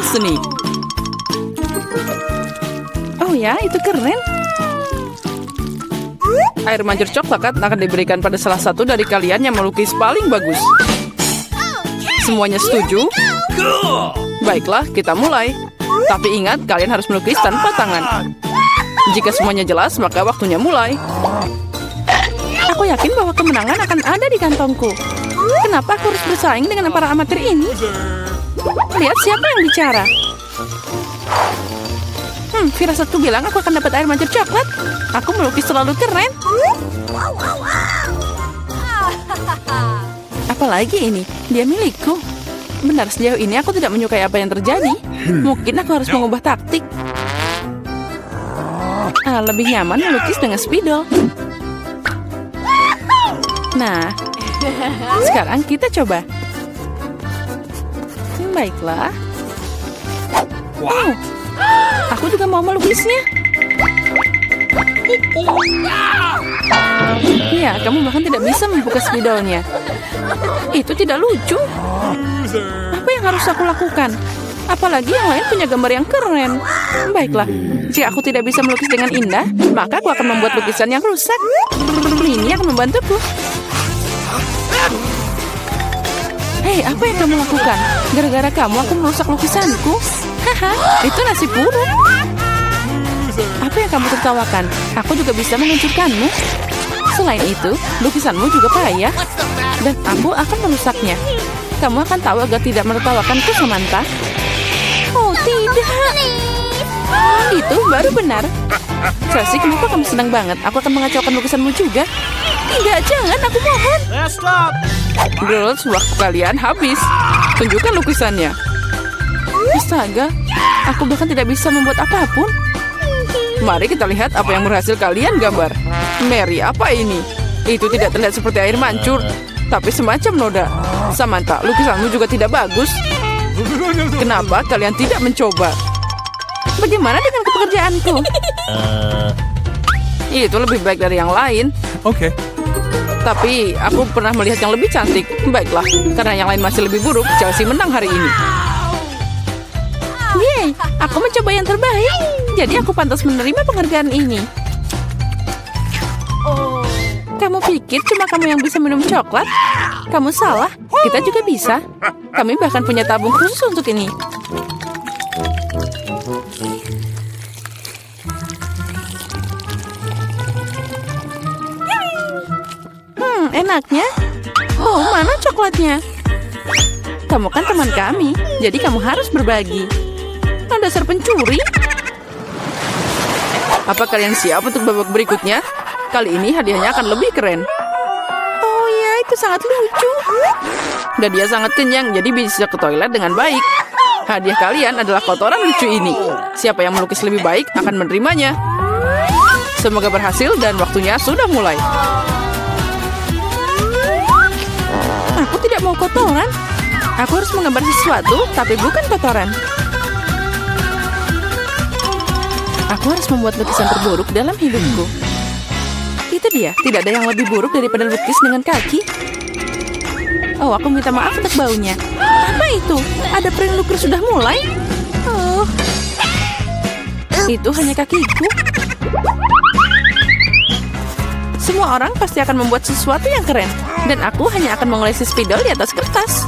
seni. Oh ya, itu keren. Air mancur coklat akan diberikan pada salah satu dari kalian yang melukis paling bagus. Semuanya setuju? Baiklah, kita mulai. Tapi ingat, kalian harus melukis tanpa tangan. Jika semuanya jelas, maka waktunya mulai. Aku yakin bahwa kemenangan akan ada di kantongku. Kenapa aku harus bersaing dengan para amatir ini? Lihat siapa yang bicara. Firasatku bilang aku akan dapat air mancur coklat. Aku melukis terlalu keren. Apalagi ini, dia milikku. Benar, sejauh ini aku tidak menyukai apa yang terjadi. Mungkin aku harus mengubah taktik. Lebih nyaman melukis dengan spidol. Nah, sekarang kita coba. Baiklah. Aku juga mau melukisnya. Ya, kamu bahkan tidak bisa membuka spidolnya. Itu tidak lucu. Apa yang harus aku lakukan? Apalagi yang lain punya gambar yang keren. Baiklah, jika aku tidak bisa melukis dengan indah, maka aku akan membuat lukisan yang rusak. Ini akan membantuku. Hei, apa yang kamu lakukan? Gara-gara kamu aku merusak lukisanku. Haha, itu nasib buruk. Apa yang kamu tertawakan? Aku juga bisa menghancurkanmu. Selain itu, lukisanmu juga payah. Dan aku akan merusaknya. Kamu akan tahu agar tidak menertawakanku, Samantha. Oh, tidak. Itu baru benar. Chelsea, kenapa kamu senang banget? Aku akan mengacaukan lukisanmu juga. Tidak, jangan, aku mohon. Girls, waktu kalian habis. Tunjukkan lukisannya. Astaga, aku bahkan tidak bisa membuat apapun. Mari kita lihat apa yang berhasil kalian gambar. Mary, apa ini? Itu tidak terlihat seperti air mancur, tapi semacam noda. Samantha, lukisanmu juga tidak bagus. Kenapa kalian tidak mencoba? Bagaimana dengan pekerjaanku? Itu lebih baik dari yang lain. Oke. Tapi aku pernah melihat yang lebih cantik. Baiklah, karena yang lain masih lebih buruk, Chelsea menang hari ini. Yeay, aku mencoba yang terbaik. Jadi aku pantas menerima penghargaan ini. Kamu pikir cuma kamu yang bisa minum coklat? Kamu salah, kita juga bisa. Kami bahkan punya tabung khusus untuk ini. Enaknya. Oh, mana coklatnya? Kamu kan teman kami, jadi kamu harus berbagi. Dasar pencuri. Apa kalian siap untuk babak berikutnya? Kali ini hadiahnya akan lebih keren. Oh ya, itu sangat lucu. Dan dia sangat kenyang, jadi bisa ke toilet dengan baik. Hadiah kalian adalah kotoran lucu ini. Siapa yang melukis lebih baik akan menerimanya. Semoga berhasil dan waktunya sudah mulai. Aku tidak mau kotoran. Aku harus menggambar sesuatu, tapi bukan kotoran. Aku harus membuat lukisan terburuk dalam hidupku. Itu dia, tidak ada yang lebih buruk daripada lukis dengan kaki. Oh, aku minta maaf untuk baunya. Apa itu? Ada pering lukis sudah mulai? Oh, itu hanya kakiku. Semua orang pasti akan membuat sesuatu yang keren. Dan aku hanya akan mengolesi spidol di atas kertas.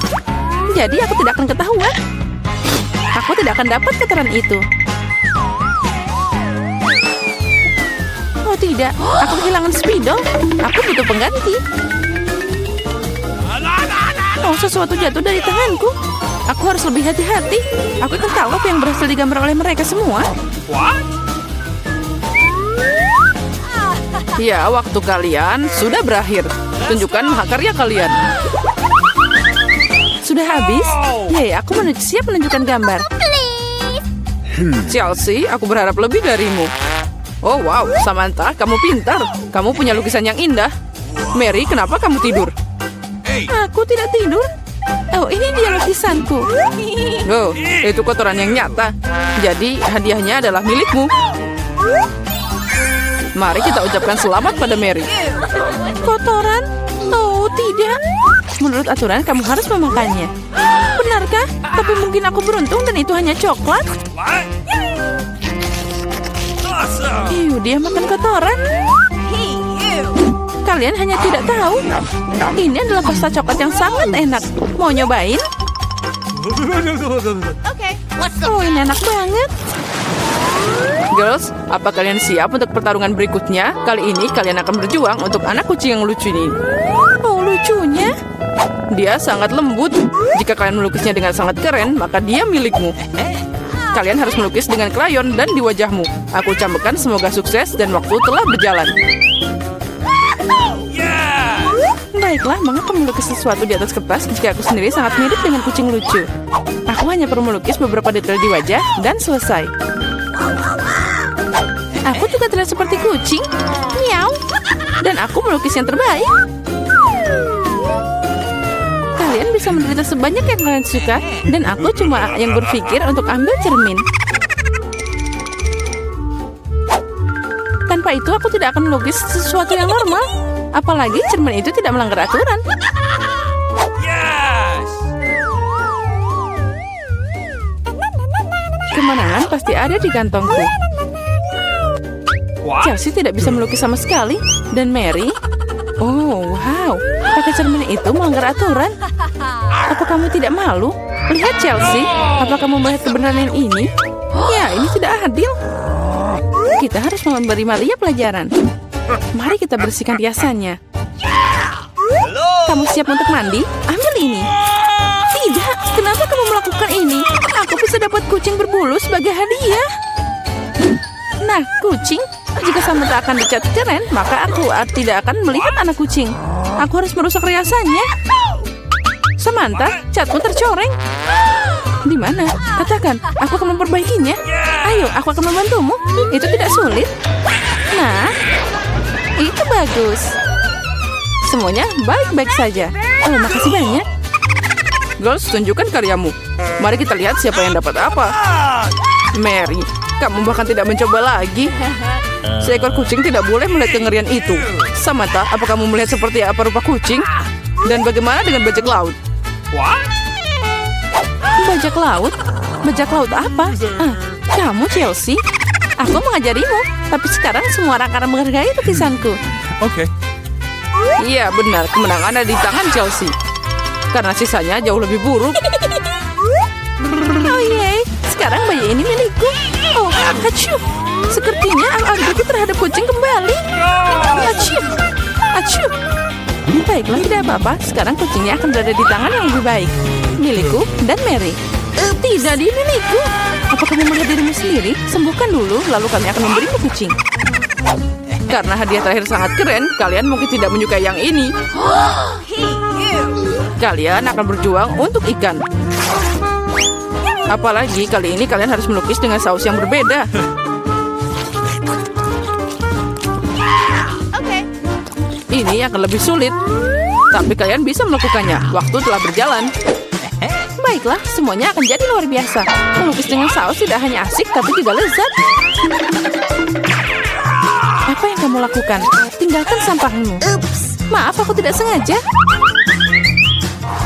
Jadi aku tidak akan ketahuan. Aku tidak akan dapat kotoran itu. Oh tidak, aku kehilangan spidol. Aku butuh pengganti. Oh, sesuatu jatuh dari tanganku. Aku harus lebih hati-hati. Aku akan tahu apa yang berhasil digambar oleh mereka semua. Ya, waktu kalian sudah berakhir. Tunjukkan mahakarya kalian. Sudah habis? Yay, aku siap menunjukkan gambar. Chelsea, aku berharap lebih darimu. Oh wow, Samantha, kamu pintar. Kamu punya lukisan yang indah. Mary, kenapa kamu tidur? Aku tidak tidur. Oh, ini dia lukisanku. Oh, itu kotoran yang nyata. Jadi, hadiahnya adalah milikmu. Mari kita ucapkan selamat pada Mary. Kotoran? Oh, tidak. Menurut aturan, kamu harus memakannya. Benarkah? Tapi mungkin aku beruntung dan itu hanya coklat. Dia makan kotoran. Kalian hanya tidak tahu. Ini adalah pasta coklat yang sangat enak. Mau nyobain? Oh, ini enak banget. Girls, apa kalian siap untuk pertarungan berikutnya? Kali ini kalian akan berjuang untuk anak kucing yang lucu ini. Oh, lucunya. Dia sangat lembut. Jika kalian melukisnya dengan sangat keren, maka dia milikmu. Kalian harus melukis dengan krayon dan di wajahmu. Aku ucapkan semoga sukses dan waktu telah berjalan. Baiklah, mengapa melukis sesuatu di atas kertas jika aku sendiri sangat mirip dengan kucing lucu? Aku hanya perlu melukis beberapa detail di wajah dan selesai. Aku juga terlihat seperti kucing. Miau. Dan aku melukis yang terbaik. Kalian bisa menderita sebanyak yang kalian suka, dan aku cuma yang berpikir untuk ambil cermin. Tanpa itu aku tidak akan melukis sesuatu yang normal. Apalagi cermin itu tidak melanggar aturan. Kemenangan pasti ada di kantongku. Chelsea tidak bisa melukis sama sekali. Dan Mary? Oh, wow. Pakai cermin itu melanggar aturan. Apa kamu tidak malu? Lihat Chelsea. Apa kamu melihat kebenaran yang ini? Ya, ini tidak adil. Kita harus memberi Malia pelajaran. Mari kita bersihkan riasannya. Kamu siap untuk mandi? Ambil ini. Tidak, kenapa kamu melakukan ini? Aku bisa dapat kucing berbulu sebagai hadiah. Nah, kucing. Jika Samantha akan dicat keren, maka aku tidak akan melihat anak kucing. Aku harus merusak riasannya. Samantha, catmu tercoreng. Di mana? Katakan, aku akan memperbaikinya. Ayo, aku akan membantumu. Itu tidak sulit. Nah, itu bagus. Semuanya baik-baik saja. Oh, makasih banyak. Girls, tunjukkan karyamu. Mari kita lihat siapa yang dapat apa. Mary, kamu bahkan tidak mencoba lagi. Seekor kucing tidak boleh melihat kengerian itu. Samantha, apa kamu melihat seperti apa rupa kucing? Dan bagaimana dengan bajak laut? Bajak laut? Bajak laut apa? Kamu Chelsea? Aku mengajarimu, tapi sekarang semua orang akan menghargai lukisanku. Oke. Iya benar, kemenangan ada di tangan Chelsea. Karena sisanya jauh lebih buruk. Oh yeay, sekarang bayi ini milikku. Oh, acuh. Sepertinya aku terhadap kucing kembali. Acuh. Acuh. Baiklah, tidak apa-apa. Sekarang kucingnya akan berada di tangan yang lebih baik. Milikku dan Mary. Tidak, dia milikku. Apa kamu melihat dirimu sendiri? Sembuhkan dulu, lalu kami akan memberimu kucing. Karena hadiah terakhir sangat keren, kalian mungkin tidak menyukai yang ini. Kalian akan berjuang untuk ikan. Apalagi kali ini kalian harus melukis dengan saus yang berbeda. Ini akan lebih sulit. Tapi kalian bisa melakukannya. Waktu telah berjalan. Baiklah, semuanya akan jadi luar biasa. Melukis dengan saus tidak hanya asik, tapi juga lezat. Apa yang kamu lakukan? Tinggalkan sampahmu. Maaf, aku tidak sengaja.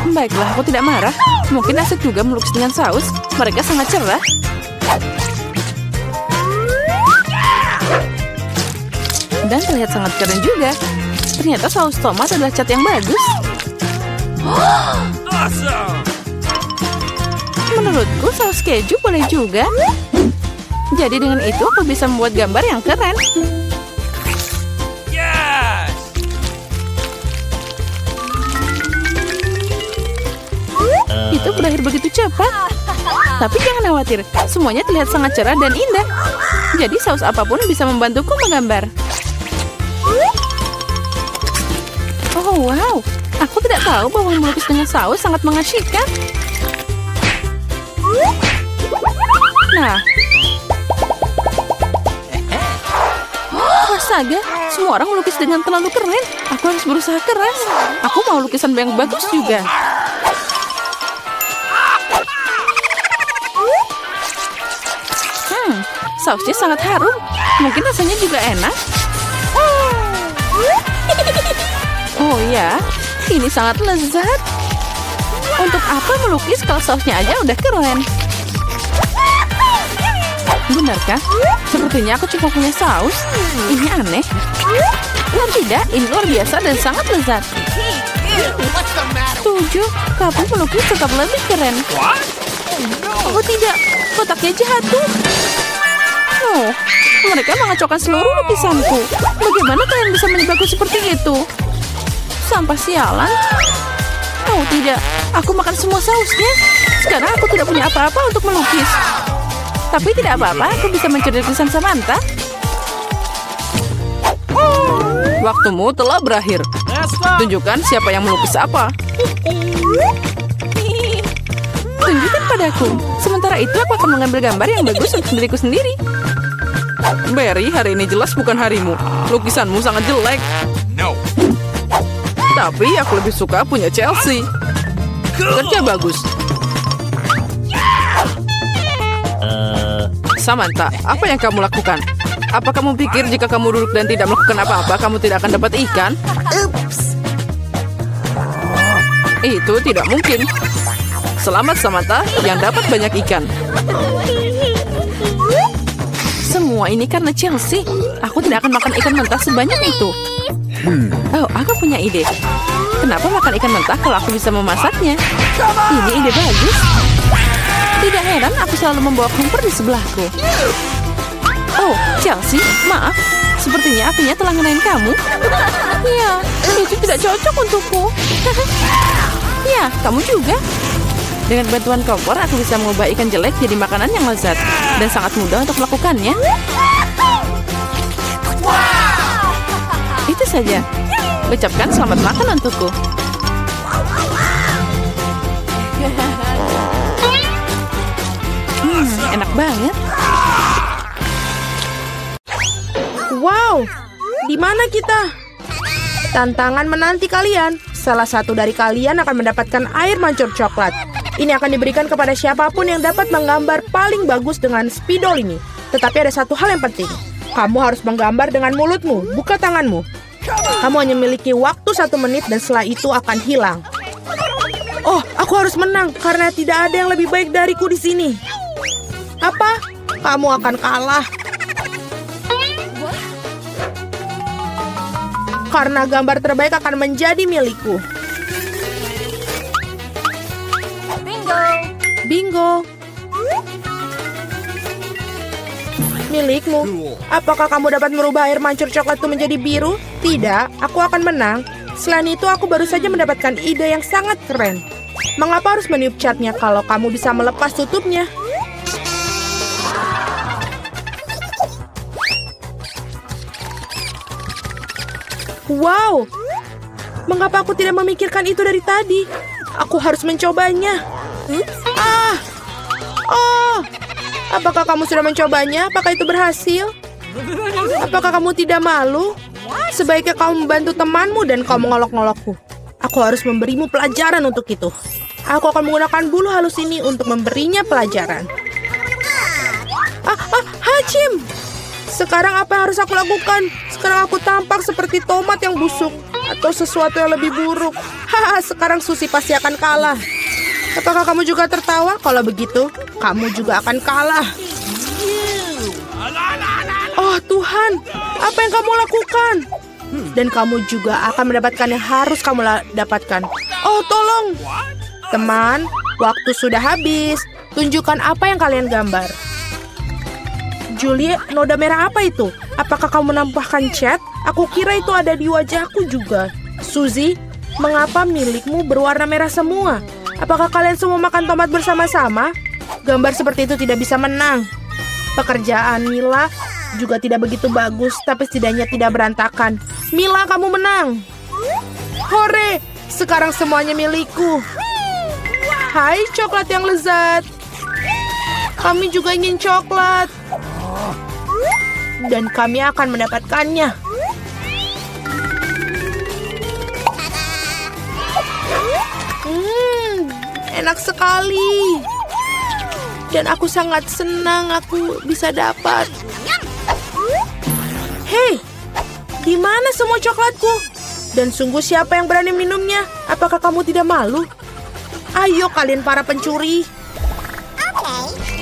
Baiklah, aku tidak marah. Mungkin asik juga melukis dengan saus. Mereka sangat cerah. Dan terlihat sangat keren juga. Ternyata saus tomat adalah cat yang bagus. Menurutku saus keju boleh juga. Jadi dengan itu aku bisa membuat gambar yang keren. Itu berakhir begitu cepat. Tapi jangan khawatir, semuanya terlihat sangat cerah dan indah. Jadi saus apapun bisa membantuku menggambar. Oh wow, aku tidak tahu bahwa melukis dengan saus sangat mengasyikkan. Nah, astaga, semua orang melukis dengan terlalu keren. Aku harus berusaha keras. Aku mau lukisan yang bagus juga. Sausnya sangat harum. Mungkin rasanya juga enak. Oh ya, Ini sangat lezat. Untuk apa melukis kalau sausnya aja udah keren? Benarkah? Sepertinya aku cuma punya saus. Ini aneh. Oh tidak, ini luar biasa dan sangat lezat. Setuju, kamu melukis tetap lebih keren. Oh tidak, kotaknya jatuh. Oh, mereka mengacaukan seluruh lukisanku. Bagaimana kalian bisa menyebarku seperti itu? Sampah sialan. Oh tidak, aku makan semua sausnya. Sekarang aku tidak punya apa-apa untuk melukis. Tapi tidak apa-apa, aku bisa mencuri lukisan Samantha. Waktumu telah berakhir. Tunjukkan siapa yang melukis apa. Tunjukkan padaku. Sementara itu aku akan mengambil gambar yang bagus untuk diriku sendiri. Barry, hari ini jelas bukan harimu. Lukisanmu sangat jelek. Tapi aku lebih suka punya Chelsea. Kerja bagus. Samantha, apa yang kamu lakukan? Apa kamu pikir jika kamu duduk dan tidak melakukan apa-apa, kamu tidak akan dapat ikan? Itu tidak mungkin. Selamat Samantha yang dapat banyak ikan. Semua ini karena Chelsea. Aku tidak akan makan ikan mentah sebanyak itu. Oh, aku punya ide. Kenapa makan ikan mentah kalau aku bisa memasaknya? Ini ide bagus. Tidak heran aku selalu membawa kumpul di sebelahku. Oh, Chelsea, maaf. Sepertinya apinya telah ngenain kamu. Ya, itu tidak cocok untukku. Ya, kamu juga. Dengan bantuan kompor, aku bisa mengubah ikan jelek jadi makanan yang lezat. Dan sangat mudah untuk melakukannya. Itu saja. Ucapkan selamat makan untukku. Enak banget. Wow, di mana kita? Tantangan menanti kalian. Salah satu dari kalian akan mendapatkan air mancur coklat. Ini akan diberikan kepada siapapun yang dapat menggambar paling bagus dengan spidol ini. Tetapi ada satu hal yang penting. Kamu harus menggambar dengan mulutmu, bukan tanganmu. Kamu hanya memiliki waktu 1 menit dan setelah itu akan hilang. Oh, aku harus menang karena tidak ada yang lebih baik dariku di sini. Apa? Kamu akan kalah. Karena gambar terbaik akan menjadi milikku. Bingo. Milikmu. Apakah kamu dapat merubah air mancur coklat itu menjadi biru? Tidak, aku akan menang. Selain itu, aku baru saja mendapatkan ide yang sangat keren. Mengapa harus meniup catnya kalau kamu bisa melepas tutupnya? Wow, mengapa aku tidak memikirkan itu dari tadi? Aku harus mencobanya. Oh, apakah kamu sudah mencobanya? Apakah itu berhasil? Apakah kamu tidak malu? Sebaiknya kamu membantu temanmu dan kamu mengolok-ngolokku. Aku harus memberimu pelajaran untuk itu. Aku akan menggunakan bulu halus ini untuk memberinya pelajaran. Hachim! Sekarang apa yang harus aku lakukan? Sekarang aku tampak seperti tomat yang busuk. Atau sesuatu yang lebih buruk. Sekarang Susi pasti akan kalah. Apakah kamu juga tertawa? Kalau begitu, kamu juga akan kalah. Oh Tuhan, apa yang kamu lakukan? Dan kamu juga akan mendapatkan yang harus kamu dapatkan. Oh tolong. Teman, waktu sudah habis. Tunjukkan apa yang kalian gambar. Julie, noda merah apa itu? Apakah kamu menambahkan cat? Aku kira itu ada di wajahku juga. Suzy, mengapa milikmu berwarna merah semua? Apakah kalian semua makan tomat bersama-sama? Gambar seperti itu tidak bisa menang. Pekerjaan Mila juga tidak begitu bagus, tapi setidaknya tidak berantakan. Mila, kamu menang. Hore, sekarang semuanya milikku. Hai, coklat yang lezat. Kami juga ingin coklat. Dan kami akan mendapatkannya. Enak sekali. Dan aku sangat senang aku bisa dapat. Hei, di mana semua coklatku? Dan sungguh siapa yang berani minumnya? Apakah kamu tidak malu? Ayo kalian para pencuri.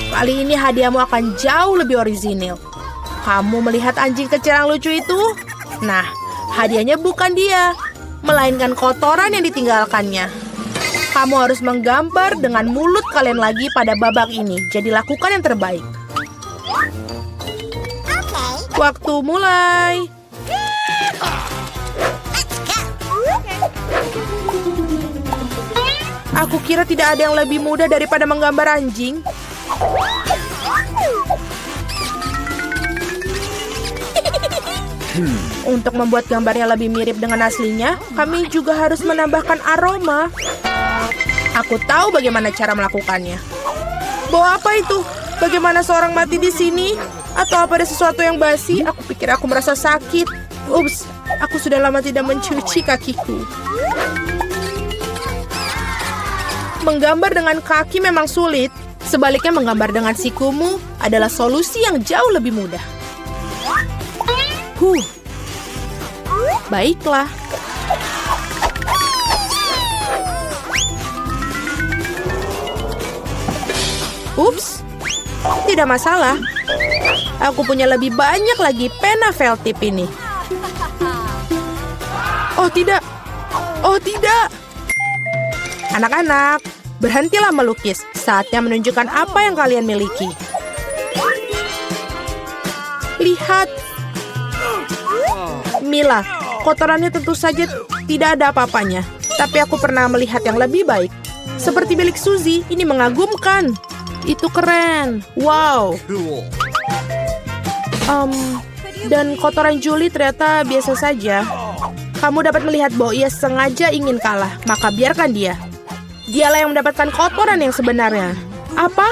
Kali ini hadiahmu akan jauh lebih orisinil. Kamu melihat anjing kecil yang lucu itu? Nah, hadiahnya bukan dia, melainkan kotoran yang ditinggalkannya. Kamu harus menggambar dengan mulut kalian lagi pada babak ini. Jadi lakukan yang terbaik. Waktu mulai. Aku kira tidak ada yang lebih mudah daripada menggambar anjing. Untuk membuat gambarnya lebih mirip dengan aslinya, kami juga harus menambahkan aroma. Aku tahu bagaimana cara melakukannya. Bau apa itu? Bagaimana seorang mati di sini? Atau apa ada sesuatu yang basi? Aku pikir aku merasa sakit. Ups, aku sudah lama tidak mencuci kakiku. Menggambar dengan kaki memang sulit. Sebaliknya menggambar dengan sikumu adalah solusi yang jauh lebih mudah. Baiklah. Ups, tidak masalah. Aku punya lebih banyak lagi pena felt tip ini. Oh tidak. Oh tidak. Anak-anak, berhentilah melukis. Saatnya menunjukkan apa yang kalian miliki. Lihat. Mila, kotorannya tentu saja tidak ada apa-apanya. Tapi aku pernah melihat yang lebih baik. Seperti milik Suzy, ini mengagumkan. Itu keren. Wow. Dan kotoran Julie ternyata biasa saja. Kamu dapat melihat bahwa ia sengaja ingin kalah. Maka biarkan dia. Dialah yang mendapatkan kotoran yang sebenarnya. Apa?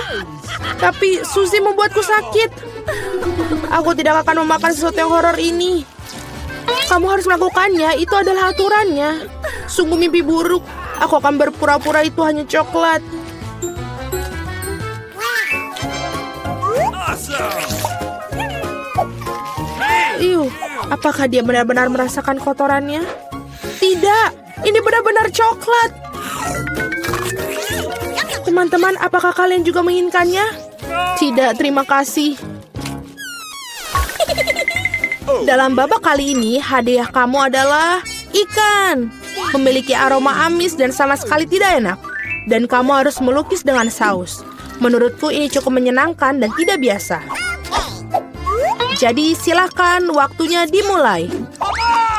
Tapi Suzy membuatku sakit. Aku tidak akan memakan sesuatu yang horor ini. Kamu harus melakukannya, itu adalah aturannya. Sungguh mimpi buruk. Aku akan berpura-pura itu hanya coklat. Apakah dia benar-benar merasakan kotorannya? Tidak, ini benar-benar coklat. Teman-teman, apakah kalian juga menginginkannya? Tidak, terima kasih. Dalam babak kali ini, hadiah kamu adalah ikan. Memiliki aroma amis dan sama sekali tidak enak. Dan kamu harus melukis dengan saus. Menurutku ini cukup menyenangkan dan tidak biasa. Jadi silakan, waktunya dimulai.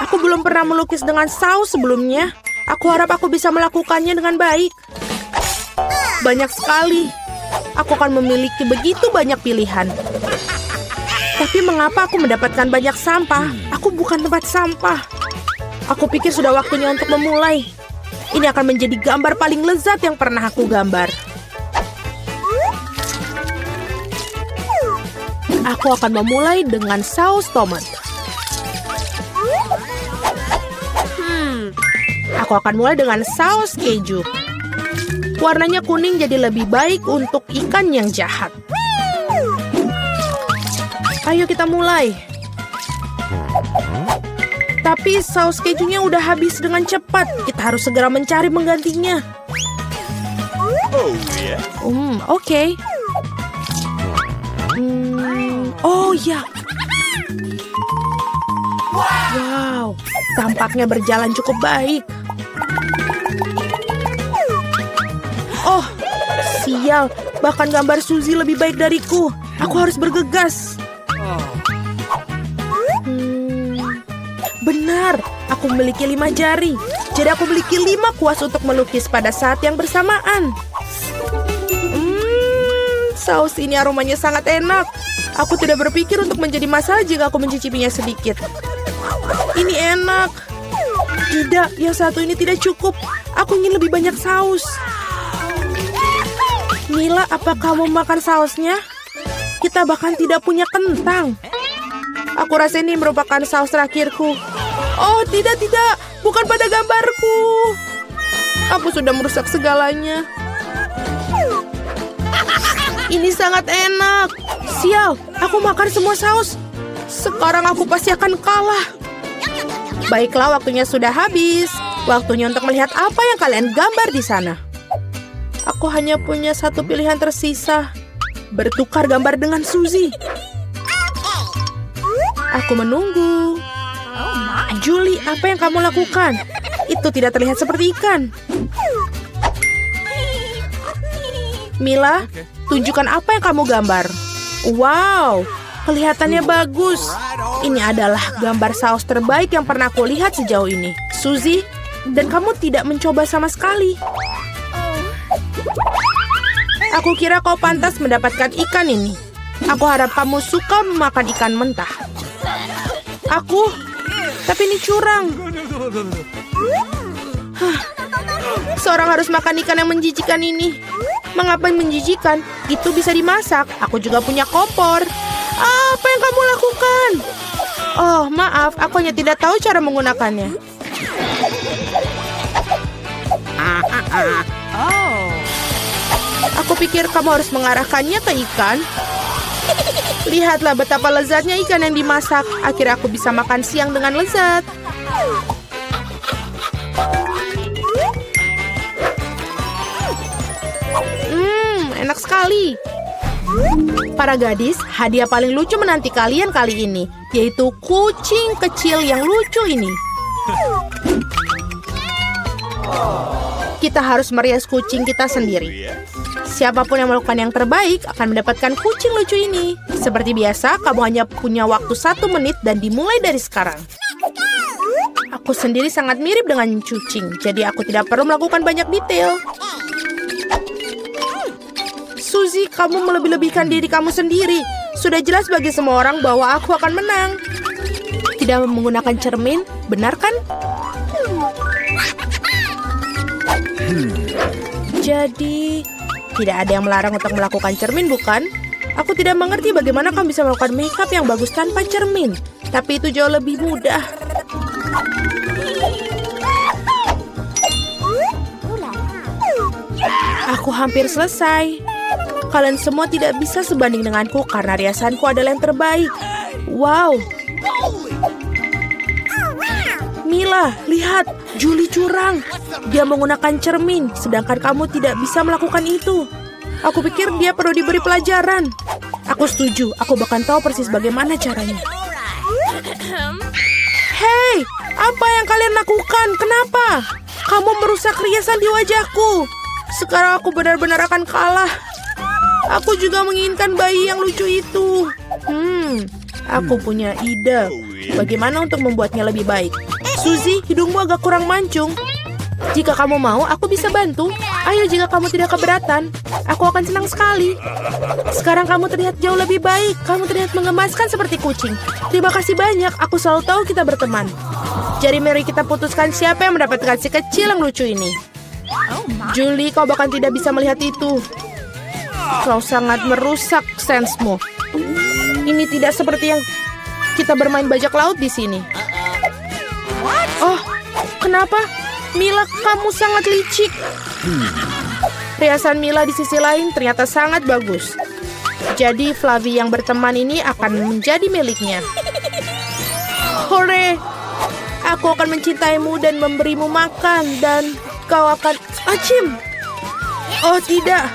Aku belum pernah melukis dengan saus sebelumnya. Aku harap aku bisa melakukannya dengan baik. Banyak sekali. Aku akan memiliki begitu banyak pilihan. Tapi mengapa aku mendapatkan banyak sampah? Aku bukan tempat sampah. Aku pikir sudah waktunya untuk memulai. Ini akan menjadi gambar paling lezat yang pernah aku gambar. Aku akan memulai dengan saus tomat. Aku akan mulai dengan saus keju. Warnanya kuning jadi lebih baik untuk ikan yang jahat. Ayo kita mulai. Tapi saus kejunya udah habis dengan cepat. Kita harus segera mencari penggantinya. Oke. Oh ya. Wow, tampaknya berjalan cukup baik. Oh, sial. Bahkan gambar Suzy lebih baik dariku. Aku harus bergegas. Benar, aku memiliki 5 jari. Jadi aku memiliki 5 kuas untuk melukis pada saat yang bersamaan. Saus ini aromanya sangat enak. Aku tidak berpikir untuk menjadi masalah jika aku mencicipinya sedikit. Ini enak. Tidak, yang satu ini tidak cukup. Aku ingin lebih banyak saus. Mila, apa kamu makan sausnya? Kita bahkan tidak punya kentang. Aku rasa ini merupakan saus terakhirku. Oh, tidak. Bukan pada gambarku. Aku sudah merusak segalanya. Ini sangat enak. Sial, aku makan semua saus. Sekarang aku pasti akan kalah. Baiklah, waktunya sudah habis. Waktunya untuk melihat apa yang kalian gambar di sana. Aku hanya punya satu pilihan tersisa. Bertukar gambar dengan Suzy. Aku menunggu. Julie, apa yang kamu lakukan? Itu tidak terlihat seperti ikan. Mila, tunjukkan apa yang kamu gambar. Wow, kelihatannya bagus. Ini adalah gambar saus terbaik yang pernah aku lihat sejauh ini. Suzy, dan kamu tidak mencoba sama sekali. Aku kira kau pantas mendapatkan ikan ini. Aku harap kamu suka memakan ikan mentah. Tapi ini curang. Seorang harus makan ikan yang menjijikan ini. Mengapa menjijikan? Itu bisa dimasak. Aku juga punya kompor. Apa yang kamu lakukan? Oh, maaf. Aku hanya tidak tahu cara menggunakannya. Aku pikir kamu harus mengarahkannya ke ikan. Lihatlah betapa lezatnya ikan yang dimasak. Akhirnya aku bisa makan siang dengan lezat. Enak sekali. Para gadis, hadiah paling lucu menanti kalian kali ini, yaitu kucing kecil yang lucu ini. Kita harus merias kucing kita sendiri. Siapapun yang melakukan yang terbaik akan mendapatkan kucing lucu ini. Seperti biasa, kamu hanya punya waktu 1 menit dan dimulai dari sekarang. Aku sendiri sangat mirip dengan kucing, jadi aku tidak perlu melakukan banyak detail. Suzy, kamu melebih-lebihkan diri kamu sendiri. Sudah jelas bagi semua orang bahwa aku akan menang. Tidak menggunakan cermin, benar kan? Jadi, tidak ada yang melarang untuk melakukan cermin, bukan? Aku tidak mengerti bagaimana kamu bisa melakukan makeup yang bagus tanpa cermin. Tapi itu jauh lebih mudah. Aku hampir selesai. Kalian semua tidak bisa sebanding denganku karena riasanku adalah yang terbaik. Wow. Mila, lihat. Julie curang. Dia menggunakan cermin, sedangkan kamu tidak bisa melakukan itu. Aku pikir dia perlu diberi pelajaran. Aku setuju. Aku bahkan tahu persis bagaimana caranya. Hei, apa yang kalian lakukan? Kenapa? Kamu merusak riasan di wajahku. Sekarang aku benar-benar akan kalah. Aku juga menginginkan bayi yang lucu itu. Aku punya ide. Bagaimana untuk membuatnya lebih baik? Suzy, hidungmu agak kurang mancung. Jika kamu mau, aku bisa bantu. Ayo, jika kamu tidak keberatan, aku akan senang sekali. Sekarang kamu terlihat jauh lebih baik. Kamu terlihat mengemaskan seperti kucing. Terima kasih banyak. Aku selalu tahu kita berteman. Jadi mari kita putuskan siapa yang mendapatkan si kecil yang lucu ini. Julie, kau bahkan tidak bisa melihat itu. Kau sangat merusak sensemu. Ini tidak seperti yang kita bermain bajak laut di sini. Oh, kenapa? Mila, kamu sangat licik. Riasan Mila di sisi lain ternyata sangat bagus. Jadi Flavie yang berteman ini akan menjadi miliknya. Hore! Aku akan mencintaimu dan memberimu makan. Dan kau akan... Acim! Oh, tidak.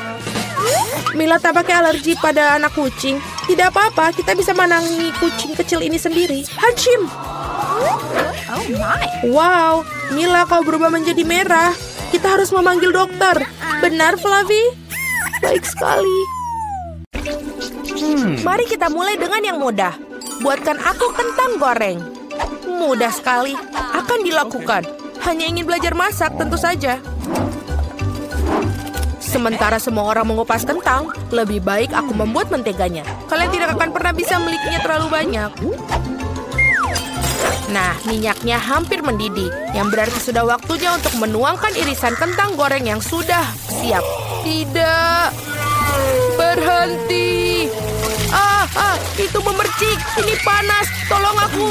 Mila tampaknya alergi pada anak kucing. Tidak apa-apa, kita bisa menangani kucing kecil ini sendiri. Hacim! Wow, Mila, kau berubah menjadi merah. Kita harus memanggil dokter. Benar, Flavie? Baik sekali. Mari kita mulai dengan yang mudah. Buatkan aku kentang goreng. Mudah sekali. Akan dilakukan. Hanya ingin belajar masak, tentu saja. Sementara semua orang mengupas kentang, lebih baik aku membuat menteganya. Kalian tidak akan pernah bisa memilikinya terlalu banyak. Nah, minyaknya hampir mendidih, yang berarti sudah waktunya untuk menuangkan irisan kentang goreng yang sudah siap. Tidak. Berhenti. Itu memercik. Ini panas. Tolong aku.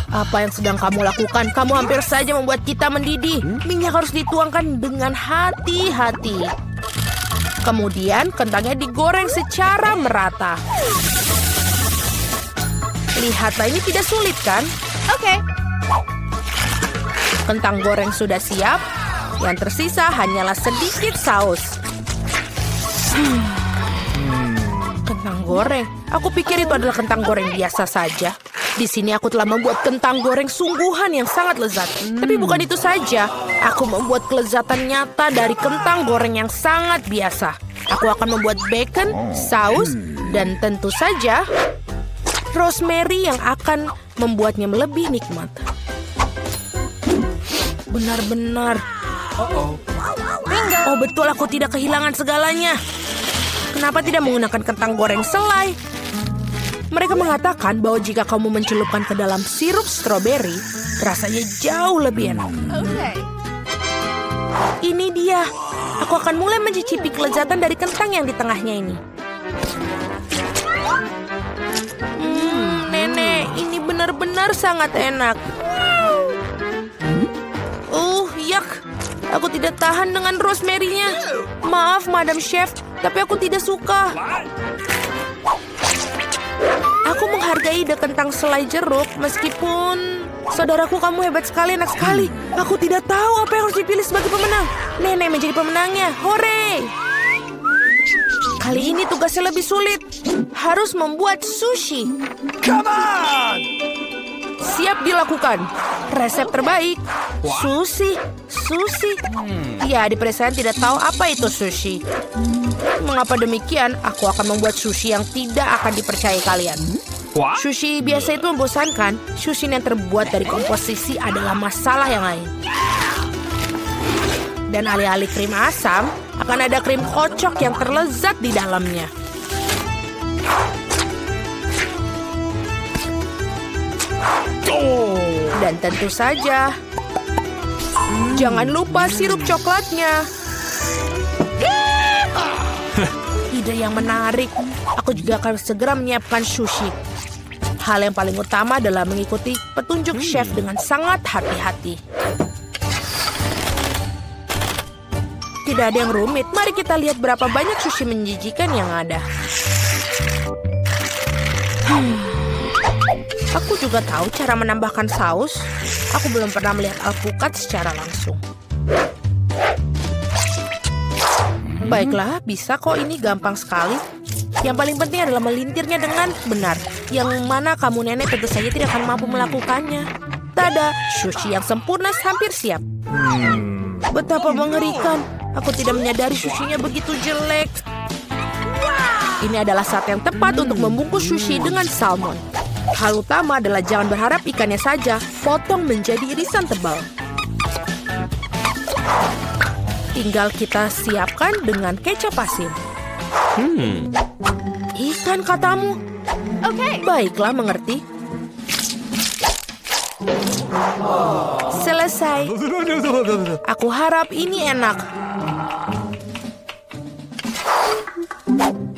Apa yang sedang kamu lakukan? Kamu hampir saja membuat kita mendidih. Minyak harus dituangkan dengan hati-hati. Kemudian kentangnya digoreng secara merata. Lihatlah, ini tidak sulit kan? Oke. Kentang goreng sudah siap. Yang tersisa hanyalah sedikit saus. Kentang goreng. Aku pikir itu adalah kentang goreng biasa saja. Di sini aku telah membuat kentang goreng sungguhan yang sangat lezat. Tapi bukan itu saja. Aku membuat kelezatan nyata dari kentang goreng yang sangat biasa. Aku akan membuat bacon, saus, dan tentu saja rosemary yang akan membuatnya lebih nikmat. Benar-benar. Oh betul, aku tidak kehilangan segalanya. Kenapa tidak menggunakan kentang goreng selai? Mereka mengatakan bahwa jika kamu mencelupkan ke dalam sirup stroberi, rasanya jauh lebih enak. Ini dia. Aku akan mulai mencicipi kelezatan dari kentang yang di tengahnya ini. Nenek, ini benar-benar sangat enak. Yak. Aku tidak tahan dengan rosemary-nya. Maaf, Madam Chef, tapi aku tidak suka. Aku menghargai ide kentang selai jeruk, meskipun... Saudaraku, kamu hebat sekali, enak sekali. Aku tidak tahu apa yang harus dipilih sebagai pemenang. Nenek menjadi pemenangnya. Hore! Kali ini tugasnya lebih sulit. Harus membuat sushi. Come on! Siap dilakukan. Resep terbaik. Sushi. Ya, di pedesaan tidak tahu apa itu sushi. Mengapa demikian? Aku akan membuat sushi yang tidak akan dipercayai kalian. Sushi biasa itu membosankan. Sushi yang terbuat dari komposisi adalah masalah yang lain. Dan alih-alih krim asam, akan ada krim kocok yang terlezat di dalamnya. Dan tentu saja, jangan lupa sirup coklatnya. Ide yang menarik. Aku juga akan segera menyiapkan sushi. Hal yang paling utama adalah mengikuti petunjuk chef dengan sangat hati-hati. Tidak ada yang rumit. Mari kita lihat berapa banyak sushi menjijikan yang ada. Aku juga tahu cara menambahkan saus. Aku belum pernah melihat alpukat secara langsung. Baiklah, bisa kok, ini gampang sekali. Yang paling penting adalah melintirnya dengan benar. Yang mana kamu nenek tentu saja tidak akan mampu melakukannya. Tada, sushi yang sempurna hampir siap. Betapa mengerikan. Aku tidak menyadari sushinya begitu jelek. Ini adalah saat yang tepat untuk membungkus sushi dengan salmon. Hal utama adalah jangan berharap ikannya saja. Potong menjadi irisan tebal. Tinggal kita siapkan dengan kecap asin. Ikan katamu? Oke. Baiklah, mengerti. Selesai. Aku harap ini enak.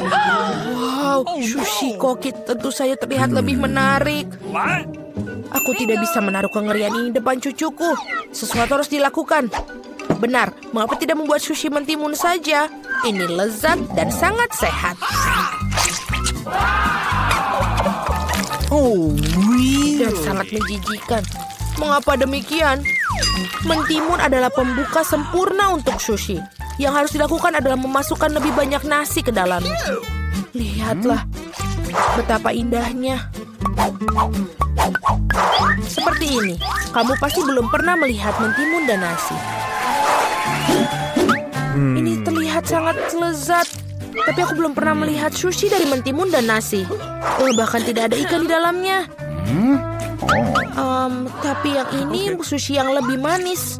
Wow, sushi koki tentu saja terlihat lebih menarik. Aku tidak bisa menaruh kengerian ini depan cucuku. Sesuatu harus dilakukan. Benar, mengapa tidak membuat sushi mentimun saja? Ini lezat dan sangat sehat. Dan sangat menjijikan. Mengapa demikian? Mentimun adalah pembuka sempurna untuk sushi. Yang harus dilakukan adalah memasukkan lebih banyak nasi ke dalamnya. Lihatlah, betapa indahnya. Seperti ini, kamu pasti belum pernah melihat mentimun dan nasi. Ini terlihat sangat lezat. Tapi aku belum pernah melihat sushi dari mentimun dan nasi. Bahkan tidak ada ikan di dalamnya. Tapi yang ini sushi yang lebih manis.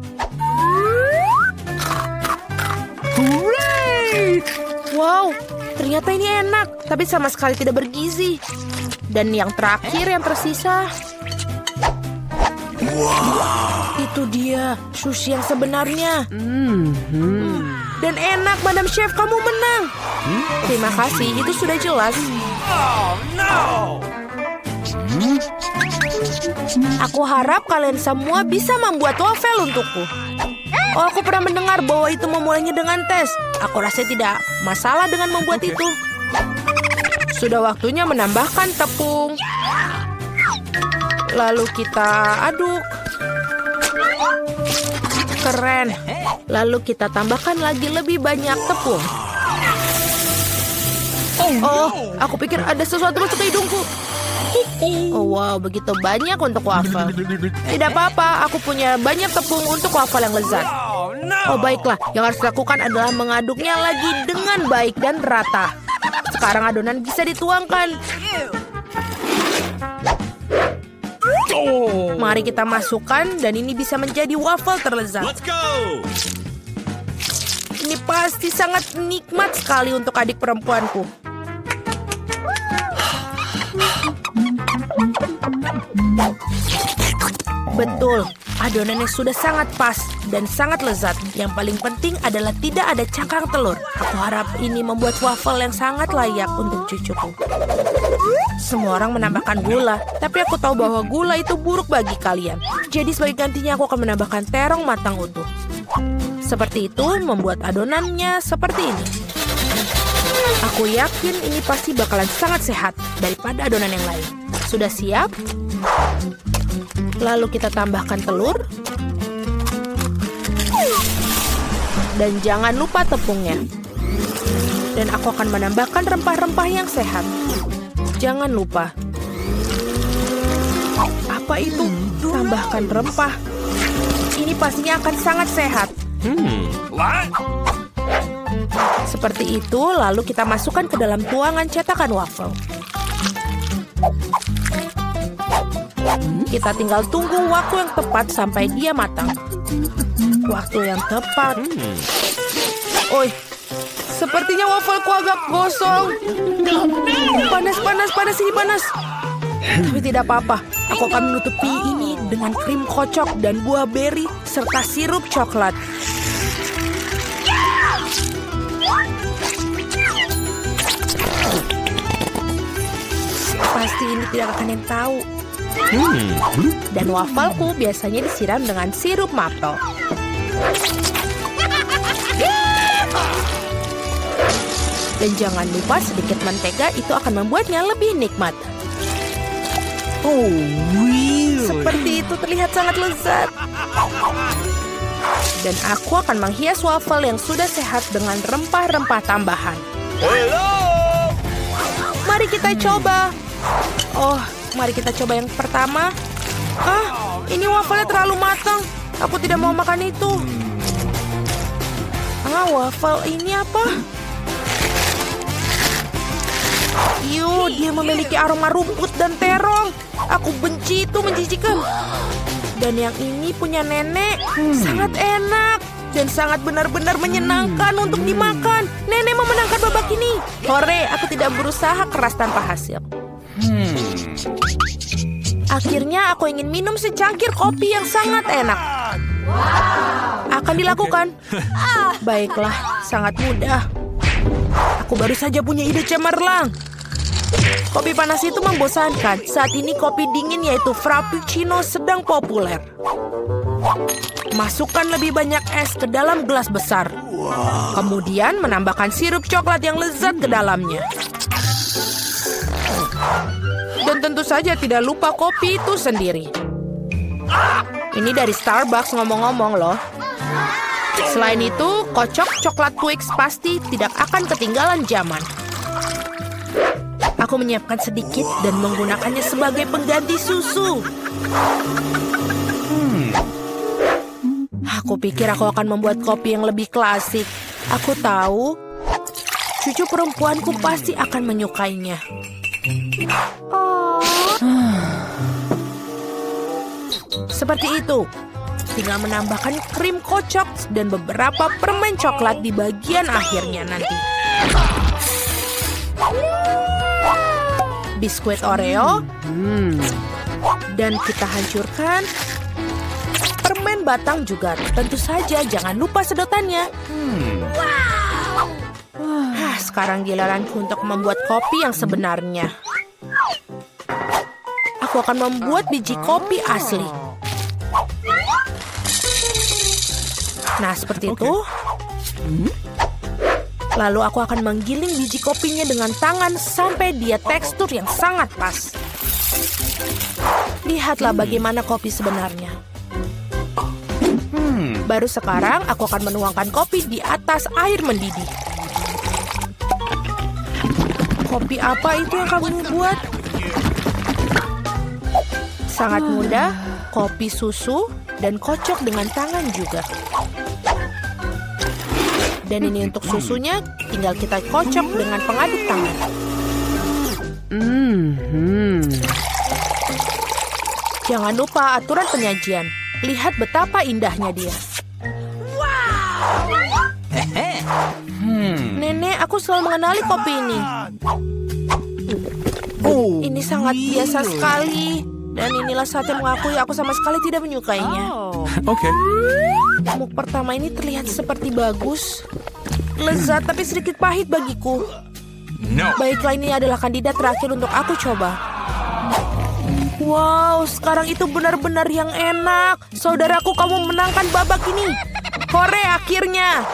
Wow, ternyata ini enak. Tapi sama sekali tidak bergizi. Dan yang terakhir yang tersisa. Itu dia, sushi yang sebenarnya. Dan enak, Madam Chef, kamu menang. Terima kasih, itu sudah jelas. Aku harap kalian semua bisa membuat wafel untukku. Oh, aku pernah mendengar bahwa itu memulainya dengan tes. Aku rasa tidak masalah dengan membuat itu. Sudah waktunya menambahkan tepung. Lalu kita aduk. Keren. Lalu kita tambahkan lagi lebih banyak tepung. Oh, aku pikir ada sesuatu masuk ke hidungku. Oh wow, begitu banyak untuk waffle. Tidak apa-apa, aku punya banyak tepung untuk waffle yang lezat. Oh baiklah, yang harus dilakukan adalah mengaduknya lagi dengan baik dan rata. Sekarang adonan bisa dituangkan. Mari kita masukkan dan ini bisa menjadi waffle terlezat. Ini pasti sangat nikmat sekali untuk adik perempuanku. Betul, adonannya sudah sangat pas dan sangat lezat. Yang paling penting adalah tidak ada cangkang telur. Aku harap ini membuat waffle yang sangat layak untuk cucuku. Semua orang menambahkan gula, tapi aku tahu bahwa gula itu buruk bagi kalian. Jadi sebagai gantinya aku akan menambahkan terong matang utuh. Seperti itu membuat adonannya seperti ini. Aku yakin ini pasti bakalan sangat sehat daripada adonan yang lain. Sudah siap? Lalu kita tambahkan telur. Dan jangan lupa tepungnya. Dan aku akan menambahkan rempah-rempah yang sehat. Jangan lupa. Apa itu? Tambahkan rempah. Ini pastinya akan sangat sehat. Seperti itu, lalu kita masukkan ke dalam tuangan cetakan waffle. Kita tinggal tunggu waktu yang tepat sampai dia matang. Waktu yang tepat. Oi, sepertinya waffleku agak gosong. Panas, ini panas. Tapi tidak apa-apa, aku akan menutupi ini dengan krim kocok dan buah beri serta sirup coklat. Pasti ini tidak akan yang tahu. Dan wafelku biasanya disiram dengan sirup maple. Dan jangan lupa sedikit mentega, itu akan membuatnya lebih nikmat. Oh, really? Seperti itu terlihat sangat lezat. Dan aku akan menghias waffle yang sudah sehat dengan rempah-rempah tambahan. Hello! Mari kita coba. Oh, mari kita coba yang pertama. Ini wafelnya terlalu matang. Aku tidak mau makan itu. Waffle ini apa? Dia memiliki aroma rumput dan terong. Aku benci itu, menjijikan. Dan yang ini punya nenek. Sangat enak. Dan sangat benar-benar menyenangkan untuk dimakan. Nenek memenangkan babak ini. Hore, aku tidak berusaha keras tanpa hasil. Akhirnya aku ingin minum secangkir kopi yang sangat enak. Akan dilakukan. Baiklah, sangat mudah. Aku baru saja punya ide cemerlang. Kopi panas itu membosankan. Saat ini kopi dingin yaitu Frappuccino sedang populer. Masukkan lebih banyak es ke dalam gelas besar. Kemudian menambahkan sirup coklat yang lezat ke dalamnya. Dan tentu saja tidak lupa kopi itu sendiri. Ini dari Starbucks ngomong-ngomong loh. Selain itu, kocok coklat Twix pasti tidak akan ketinggalan zaman. Aku menyiapkan sedikit dan menggunakannya sebagai pengganti susu. Aku pikir aku akan membuat kopi yang lebih klasik. Aku tahu, cucu perempuanku pasti akan menyukainya. Seperti itu. Tinggal menambahkan krim kocok dan beberapa permen coklat di bagian akhirnya nanti. Biskuit Oreo. Dan kita hancurkan permen batang juga. Tentu saja jangan lupa sedotannya. Sekarang giliranku untuk membuat kopi yang sebenarnya. Aku akan membuat biji kopi asli. Nah, seperti itu. Lalu aku akan menggiling biji kopinya dengan tangan sampai dia tekstur yang sangat pas. Lihatlah bagaimana kopi sebenarnya. Baru sekarang aku akan menuangkan kopi di atas air mendidih. Kopi apa itu yang kamu buat? Sangat mudah, kopi susu dan kocok dengan tangan juga. Dan ini untuk susunya, tinggal kita kocok dengan pengaduk tangan. Jangan lupa aturan penyajian. Lihat betapa indahnya dia. Nenek, aku selalu mengenali kopi ini. Ini sangat biasa sekali. Dan inilah saatnya mengakui aku sama sekali tidak menyukainya. Oke. Muk pertama ini terlihat seperti bagus. Lezat tapi sedikit pahit bagiku. No. Baiklah, ini adalah kandidat terakhir untuk aku coba. Wow, sekarang itu benar-benar yang enak. Saudaraku, kamu menangkan babak ini. Hore, akhirnya.